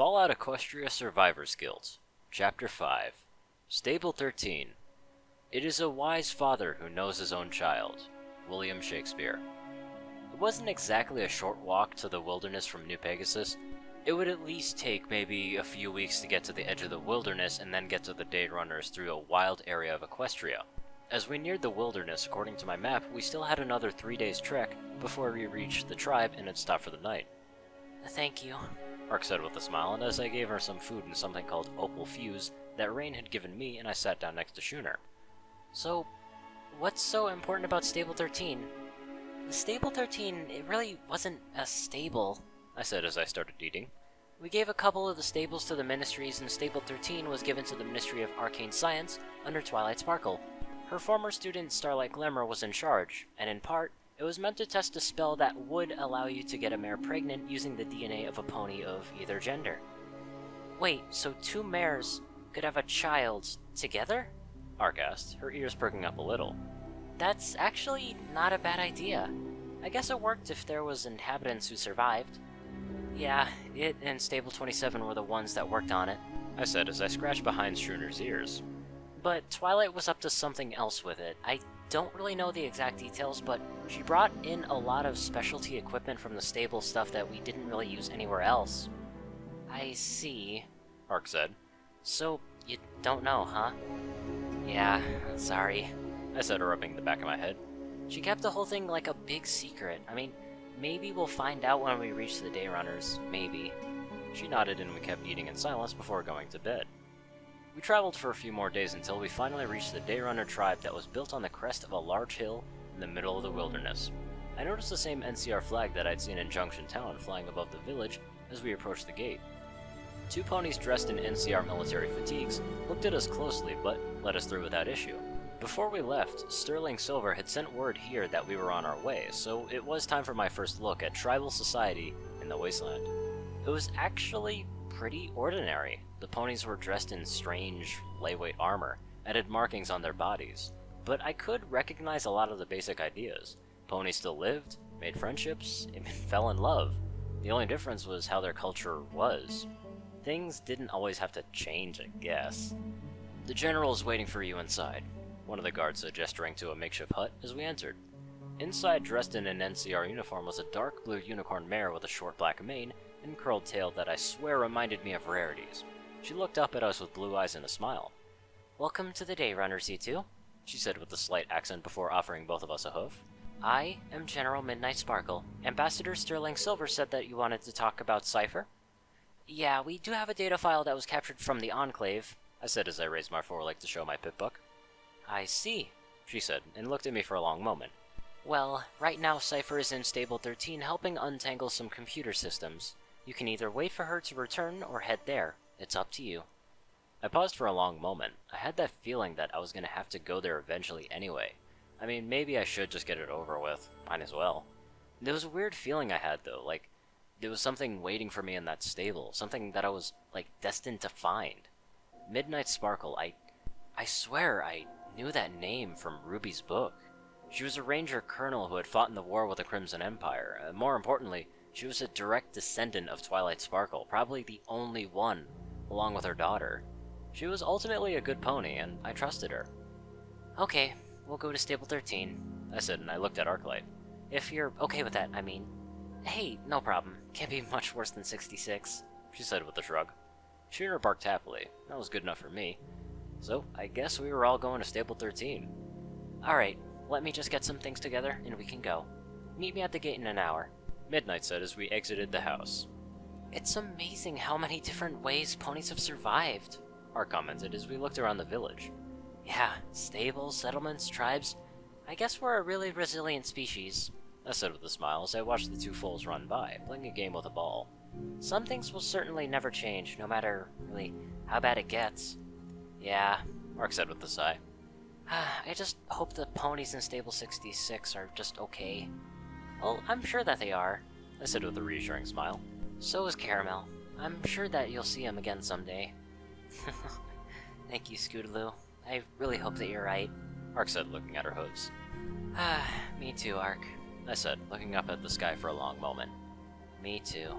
Fallout Equestria Survivors Guild, Chapter 5, Stable 13. It is a wise father who knows his own child. William Shakespeare. It wasn't exactly a short walk to the wilderness from New Pegasus. It would at least take maybe a few weeks to get to the edge of the wilderness and then get to the day runners through a wild area of Equestria. As we neared the wilderness, according to my map, we still had another 3 days trek before we reached the tribe and had stopped for the night. Thank you, Ark said with a smile, and as I gave her some food and something called Opal Fuse that Rain had given me, and I sat down next to Schooner. So, what's so important about Stable 13? Stable 13, it really wasn't a stable, I said as I started eating. We gave a couple of the stables to the ministries, and Stable 13 was given to the Ministry of Arcane Science under Twilight Sparkle. Her former student, Starlight Glimmer, was in charge, and in part, it was meant to test a spell that would allow you to get a mare pregnant using the DNA of a pony of either gender. Wait, so 2 mares could have a child together? Ark asked, her ears perking up a little. That's actually not a bad idea. I guess it worked if there was inhabitants who survived. Yeah, it and Stable 27 were the ones that worked on it, I said as I scratched behind Schooner's ears. But Twilight was up to something else with it. I don't really know the exact details, but she brought in a lot of specialty equipment from the stable, stuff that we didn't really use anywhere else. I see, Ark said. So, you don't know, huh? Yeah, sorry, I said, rubbing the back of my head. She kept the whole thing like a big secret. I mean, maybe we'll find out when we reach the day runners, maybe. She nodded and we kept eating in silence before going to bed. We traveled for a few more days until we finally reached the Dayrunner tribe that was built on the crest of a large hill in the middle of the wilderness. I noticed the same NCR flag that I'd seen in Junction Town flying above the village as we approached the gate. 2 ponies dressed in NCR military fatigues looked at us closely but let us through without issue. Before we left, Sterling Silver had sent word here that we were on our way, so it was time for my first look at tribal society in the wasteland. It was actually pretty ordinary. The ponies were dressed in strange, lightweight armor, and had markings on their bodies, but I could recognize a lot of the basic ideas. Ponies still lived, made friendships, and fell in love. The only difference was how their culture was. Things didn't always have to change, I guess. The general is waiting for you inside, one of the guards said, gesturing to a makeshift hut as we entered. Inside, dressed in an NCR uniform, was a dark blue unicorn mare with a short black mane and curled tail that I swear reminded me of rarities. She looked up at us with blue eyes and a smile. Welcome to the day runners, you two, she said with a slight accent before offering both of us a hoof. I am General Midnight Sparkle. Ambassador Sterling Silver said that you wanted to talk about Cypher. Yeah, we do have a data file that was captured from the Enclave, I said as I raised my foreleg to show my pip book. I see, she said, and looked at me for a long moment. Well, right now Cypher is in Stable 13 helping untangle some computer systems. You can either wait for her to return or head there. It's up to you. I paused for a long moment. I had that feeling that I was going to have to go there eventually anyway. I mean, maybe I should just get it over with. Might as well. There was a weird feeling I had, though. Like, there was something waiting for me in that stable. Something that I was, destined to find. Midnight Sparkle, I swear I knew that name from Ruby's book. She was a ranger colonel who had fought in the war with the Crimson Empire. More importantly, she was a direct descendant of Twilight Sparkle, probably the only one, along with her daughter. She was ultimately a good pony, and I trusted her. Okay, we'll go to Stable 13, I said, and I looked at Arclight. If you're okay with that, I mean. Hey, no problem. Can't be much worse than 66, she said with a shrug. Schooner barked happily. That was good enough for me. So, I guess we were all going to Stable 13. Alright, let me just get some things together, and we can go. Meet me at the gate in an hour, Midnight said as we exited the house. It's amazing how many different ways ponies have survived, Ark commented as we looked around the village. Yeah, stables, settlements, tribes. I guess we're a really resilient species, I said with a smile as I watched the 2 foals run by, playing a game with a ball. Some things will certainly never change, no matter, really, how bad it gets. Yeah, Ark said with a sigh. I just hope the ponies in Stable 66 are just okay. Well, I'm sure that they are, I said with a reassuring smile. So is Caramel. I'm sure that you'll see him again someday. Thank you, Scootaloo. I really hope that you're right, Ark said, looking at her hooves. Me too, Ark, I said, looking up at the sky for a long moment. Me too.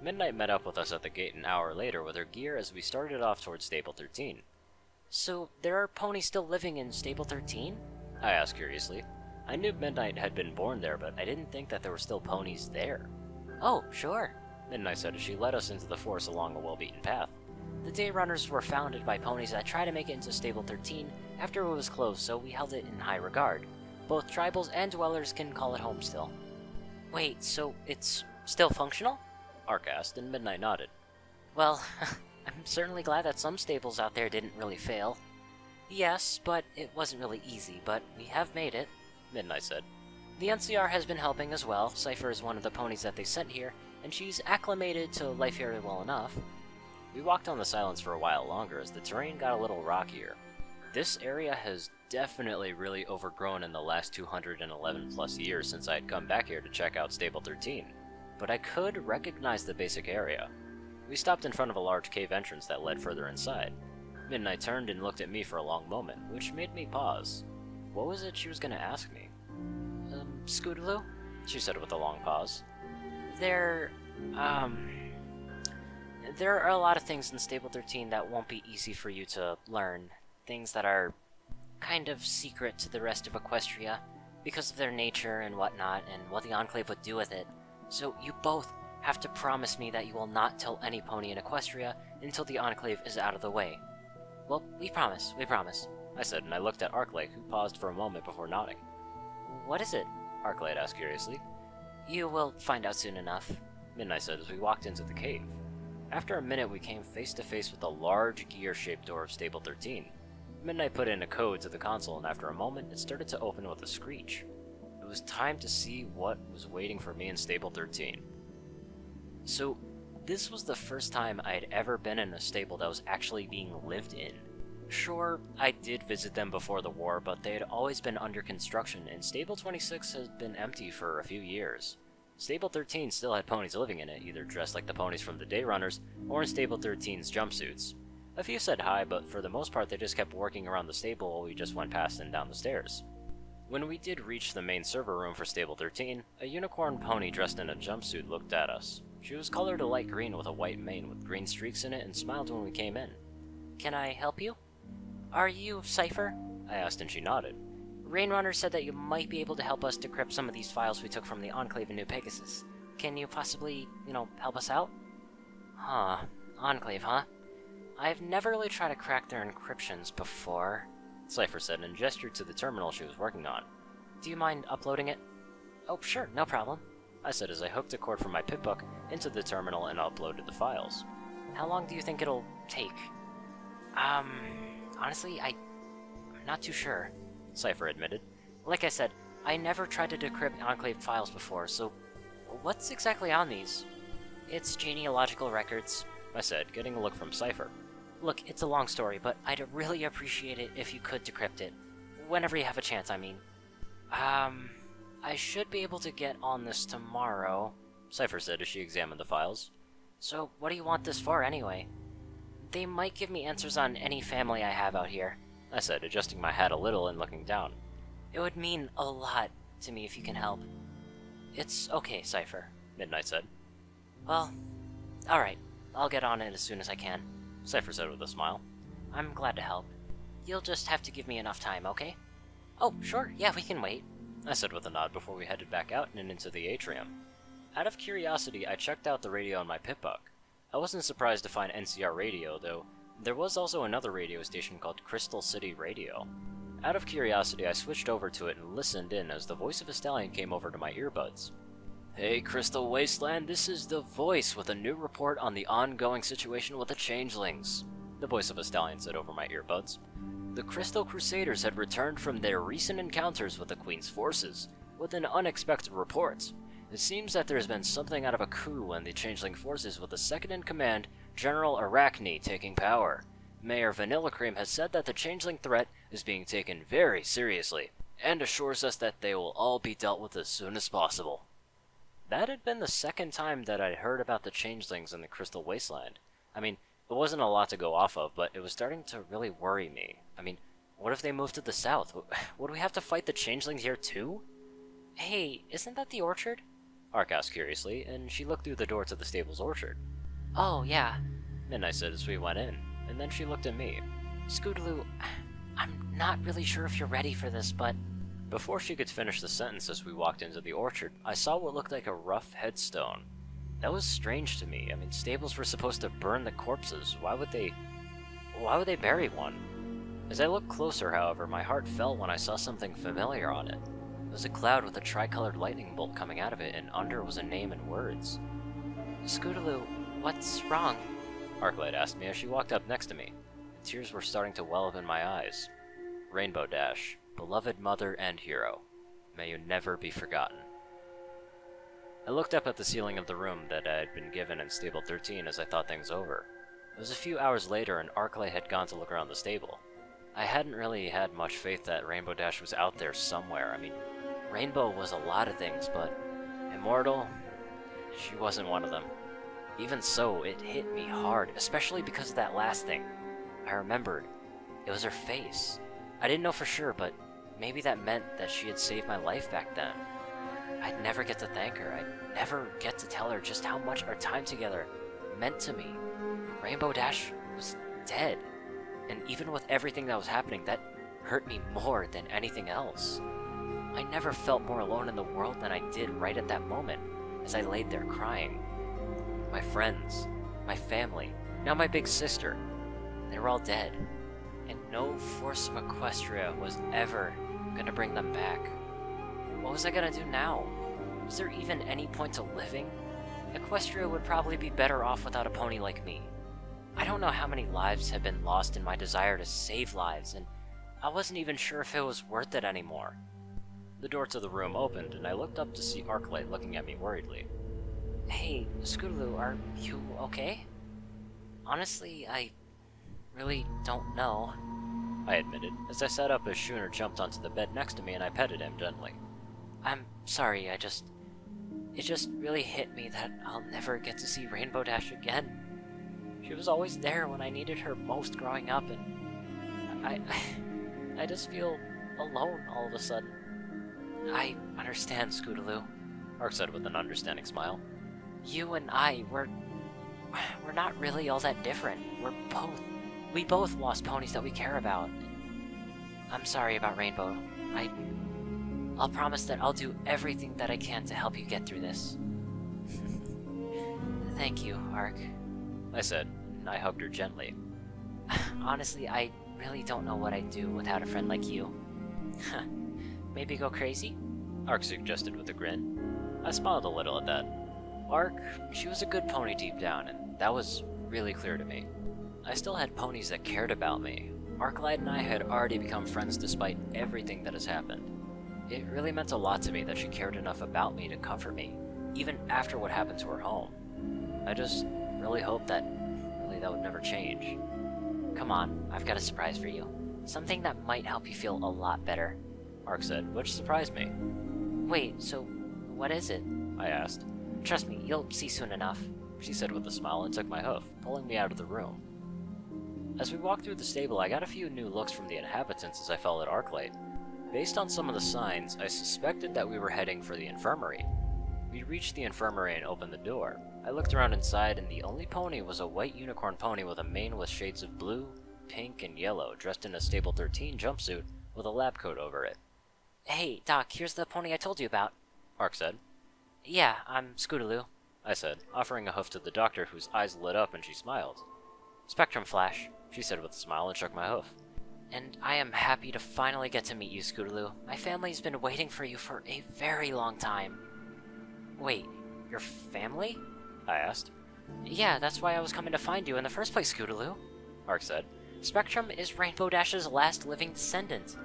Midnight met up with us at the gate an hour later with her gear as we started off towards Stable 13. So, there are ponies still living in Stable 13? I asked curiously. I knew Midnight had been born there, but I didn't think that there were still ponies there. Oh, sure, Midnight said as she led us into the forest along a well-beaten path. The Day Runners were founded by ponies that tried to make it into Stable 13 after it was closed, so we held it in high regard. Both tribals and dwellers can call it home still. Wait, so it's still functional? Ark asked, and Midnight nodded. Well, I'm certainly glad that some stables out there didn't really fail. Yes, but it wasn't really easy, but we have made it, Midnight said. The NCR has been helping as well. Cypher is one of the ponies that they sent here, and she's acclimated to life here well enough. We walked on the silence for a while longer as the terrain got a little rockier. This area has definitely really overgrown in the last 211 plus years since I had come back here to check out Stable 13, but I could recognize the basic area. We stopped in front of a large cave entrance that led further inside. Midnight turned and looked at me for a long moment, which made me pause. What was it she was going to ask me? Scootaloo? She said with a long pause. There are a lot of things in Stable 13 that won't be easy for you to learn. Things that are kind of secret to the rest of Equestria because of their nature and whatnot, and what the Enclave would do with it. So you both have to promise me that you will not tell any pony in Equestria until the Enclave is out of the way. Well, we promise, I said, and I looked at Arclight, who paused for a moment before nodding. What is it? Arclight asked curiously. You will find out soon enough, Midnight said as we walked into the cave. After a minute, we came face to face with the large gear-shaped door of Stable 13. Midnight put in a code to the console, and after a moment, it started to open with a screech. It was time to see what was waiting for me in Stable 13. So, this was the first time I had ever been in a stable that was actually being lived in. Sure, I did visit them before the war, but they had always been under construction, and Stable 26 had been empty for a few years. Stable 13 still had ponies living in it, either dressed like the ponies from the Day Runners, or in Stable 13's jumpsuits. A few said hi, but for the most part they just kept working around the stable while we just went past and down the stairs. When we did reach the main server room for Stable 13, a unicorn pony dressed in a jumpsuit looked at us. She was colored a light green with a white mane with green streaks in it and smiled when we came in. Can I help you? Are you Cypher? I asked, and she nodded. Rainrunner said that you might be able to help us decrypt some of these files we took from the Enclave in New Pegasus. Can you possibly, help us out? Huh. Enclave, huh? I've never really tried to crack their encryptions before, Cypher said and gestured to the terminal she was working on. Do you mind uploading it? Oh, sure, no problem, I said as I hooked a cord from my Pip-Book into the terminal and uploaded the files. How long do you think it'll take? Honestly, I'm not too sure, Cypher admitted. Like I said, I never tried to decrypt Enclave files before, so what's exactly on these? It's genealogical records, I said, getting a look from Cypher. Look, it's a long story, but I'd really appreciate it if you could decrypt it. Whenever you have a chance, I mean. I should be able to get on this tomorrow, Cypher said as she examined the files. So, what do you want this for, anyway? They might give me answers on any family I have out here, I said, adjusting my hat a little and looking down. It would mean a lot to me if you can help. It's okay, Cypher, Midnight said. Well, alright. I'll get on it as soon as I can, Cypher said with a smile. I'm glad to help. You'll just have to give me enough time, okay? Oh, sure, yeah, we can wait, I said with a nod before we headed back out and into the atrium. Out of curiosity, I checked out the radio on my Pip-Book. I wasn't surprised to find NCR radio, though there was also another radio station called Crystal City Radio. Out of curiosity, I switched over to it and listened in as the voice of a stallion came over to my earbuds. Hey, Crystal Wasteland, this is The Voice with a new report on the ongoing situation with the Changelings, the voice of a stallion said over my earbuds. The Crystal Crusaders had returned from their recent encounters with the Queen's forces, with an unexpected report. It seems that there has been something out of a coup in the Changeling forces with the second-in-command, General Arachne, taking power. Mayor Vanilla Cream has said that the Changeling threat is being taken very seriously, and assures us that they will all be dealt with as soon as possible. That had been the second time that I'd heard about the Changelings in the Crystal Wasteland. I mean, it wasn't a lot to go off of, but it was starting to really worry me. I mean, what if they move to the south? Would we have to fight the Changelings here too? Hey, isn't that the orchard? Ark asked curiously, and she looked through the door to the stable's orchard. Oh, yeah. Midnight said as we went in, and then she looked at me. Scootaloo, I'm not really sure if you're ready for this, but... Before she could finish the sentence as we walked into the orchard, I saw what looked like a rough headstone. That was strange to me. I mean, stables were supposed to burn the corpses. Why would they bury one? As I looked closer, however, my heart fell when I saw something familiar on it. It was a cloud with a tricolored lightning bolt coming out of it, and under was a name and words. Scootaloo, what's wrong? Arclight asked me as she walked up next to me. Tears were starting to well up in my eyes. Rainbow Dash, beloved mother and hero, may you never be forgotten. I looked up at the ceiling of the room that I had been given in Stable 13 as I thought things over. It was a few hours later and Arclight had gone to look around the stable. I hadn't really had much faith that Rainbow Dash was out there somewhere. I mean, Rainbow was a lot of things, but immortal, she wasn't one of them. Even so, it hit me hard, especially because of that last thing. I remembered. It was her face. I didn't know for sure, but maybe that meant that she had saved my life back then. I'd never get to thank her. I'd never get to tell her just how much our time together meant to me. Rainbow Dash was dead. And even with everything that was happening, that hurt me more than anything else. I never felt more alone in the world than I did right at that moment, as I laid there crying. My friends, my family, now my big sister, they were all dead. And no force of Equestria was ever gonna bring them back. What was I gonna do now? Was there even any point to living? Equestria would probably be better off without a pony like me. I don't know how many lives have been lost in my desire to save lives, and I wasn't even sure if it was worth it anymore. The door to the room opened, and I looked up to see Arclight looking at me worriedly. Hey, Scootaloo, are you okay? Honestly, I really don't know, I admitted, as I sat up as Schooner jumped onto the bed next to me and I petted him gently. I'm sorry, it just really hit me that I'll never get to see Rainbow Dash again. She was always there when I needed her most growing up, and I just feel alone all of a sudden. I understand, Scootaloo, Ark said with an understanding smile. You and I, we're not really all that different. We both lost ponies that we care about. I'm sorry about Rainbow. I'll promise that I'll do everything that I can to help you get through this. Thank you, Ark, I said, and I hugged her gently. Honestly, I really don't know what I'd do without a friend like you. Maybe go crazy? Ark suggested with a grin. I smiled a little at that. Ark, she was a good pony deep down, and that was really clear to me. I still had ponies that cared about me. Arclight and I had already become friends despite everything that has happened. It really meant a lot to me that she cared enough about me to comfort me, even after what happened to her home. I just really hoped that would never change. Come on, I've got a surprise for you. Something that might help you feel a lot better, Ark said, which surprised me. Wait, so what is it? I asked. Trust me, you'll see soon enough, she said with a smile and took my hoof, pulling me out of the room. As we walked through the stable, I got a few new looks from the inhabitants as I followed Arclight. Based on some of the signs, I suspected that we were heading for the infirmary. We reached the infirmary and opened the door. I looked around inside, and the only pony was a white unicorn pony with a mane with shades of blue, pink, and yellow, dressed in a Stable 13 jumpsuit with a lab coat over it. Hey, Doc, here's the pony I told you about, Ark said. Yeah, I'm Scootaloo, I said, offering a hoof to the doctor, whose eyes lit up and she smiled. Spectrum Flash, she said with a smile and shook my hoof. And I am happy to finally get to meet you, Scootaloo. My family's been waiting for you for a very long time. Wait, your family? I asked. Yeah, that's why I was coming to find you in the first place, Scootaloo, Ark said. Spectrum is Rainbow Dash's last living descendant.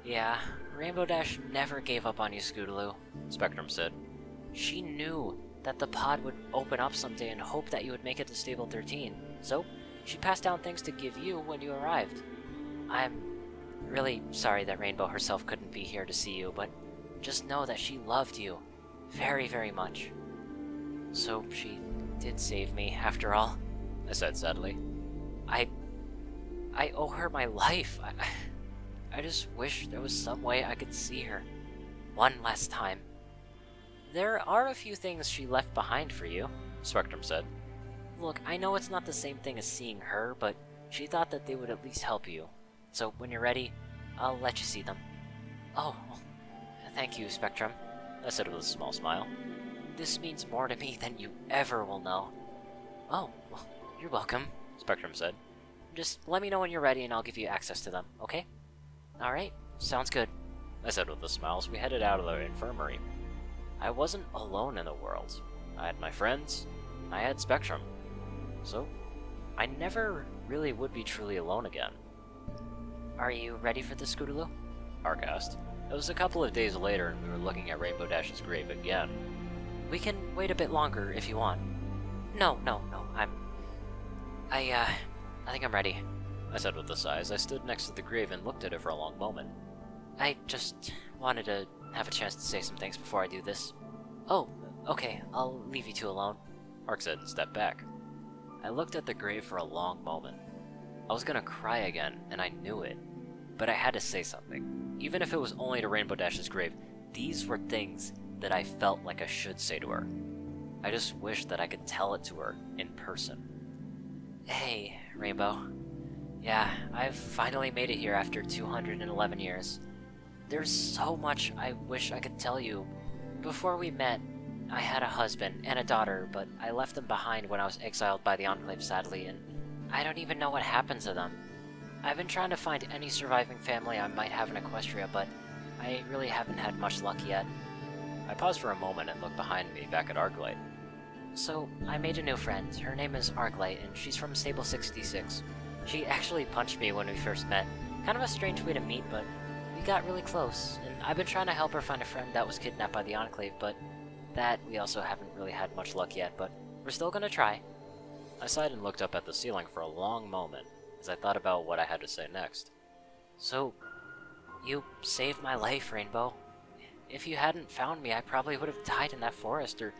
Yeah, Rainbow Dash never gave up on you, Scootaloo, Spectrum said. She knew that the pod would open up someday and hoped that you would make it to Stable 13, so she passed down things to give you when you arrived. I'm really sorry that Rainbow herself couldn't be here to see you, but just know that she loved you very, very much. So she did save me, after all, I said sadly. I owe her my life. I just wish there was some way I could see her one last time. There are a few things she left behind for you, Spectrum said. Look, I know it's not the same thing as seeing her, but she thought that they would at least help you. So when you're ready, I'll let you see them. Oh, thank you, Spectrum, I said with a small smile. This means more to me than you ever will know. Oh, well, you're welcome, Spectrum said. Just let me know when you're ready and I'll give you access to them, okay? Alright, sounds good, I said with a smile as we headed out of the infirmary. I wasn't alone in the world. I had my friends, I had Spectrum. So, I never really would be truly alone again. Are you ready for the Scootaloo? Ark asked. It was a couple of days later and we were looking at Rainbow Dash's grave again. We can wait a bit longer if you want. No, I think I'm ready, I said with a sigh as I stood next to the grave and looked at it for a long moment. I just wanted to have a chance to say some things before I do this. Oh, okay, I'll leave you two alone, Ark said and stepped back. I looked at the grave for a long moment. I was gonna cry again, and I knew it. But I had to say something. Even if it was only to Rainbow Dash's grave, these were things that I felt like I should say to her. I just wished that I could tell it to her in person. Hey, Rainbow. Yeah, I've finally made it here after 211 years. There's so much I wish I could tell you. Before we met, I had a husband and a daughter, but I left them behind when I was exiled by the Enclave, sadly, and I don't even know what happened to them. I've been trying to find any surviving family I might have in Equestria, but I really haven't had much luck yet. I paused for a moment and looked behind me, back at Arclight. So, I made a new friend. Her name is Arclight, and she's from Stable 66. She actually punched me when we first met. Kind of a strange way to meet, but we got really close, and I've been trying to help her find a friend that was kidnapped by the Enclave, but that we also haven't really had much luck yet, but we're still gonna try. I sighed and looked up at the ceiling for a long moment, as I thought about what I had to say next. So, you saved my life, Rainbow. If you hadn't found me, I probably would have died in that forest, or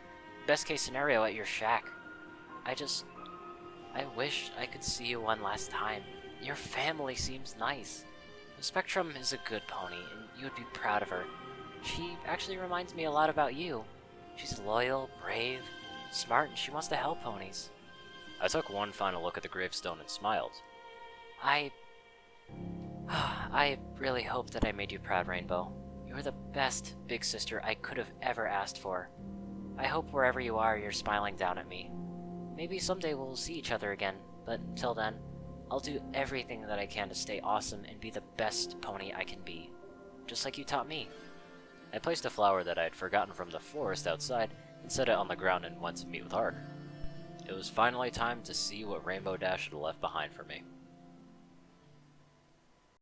best case scenario, at your shack. I wish I could see you one last time. Your family seems nice. Spectrum is a good pony, and you would be proud of her. She actually reminds me a lot about you. She's loyal, brave, smart, and she wants to help ponies. I took one final look at the gravestone and smiled. I really hope that I made you proud, Rainbow. You're the best big sister I could have ever asked for. I hope wherever you are, you're smiling down at me. Maybe someday we'll see each other again, but until then, I'll do everything that I can to stay awesome and be the best pony I can be. Just like you taught me. I placed a flower that I had forgotten from the forest outside and set it on the ground and went to meet with Ark. It was finally time to see what Rainbow Dash had left behind for me.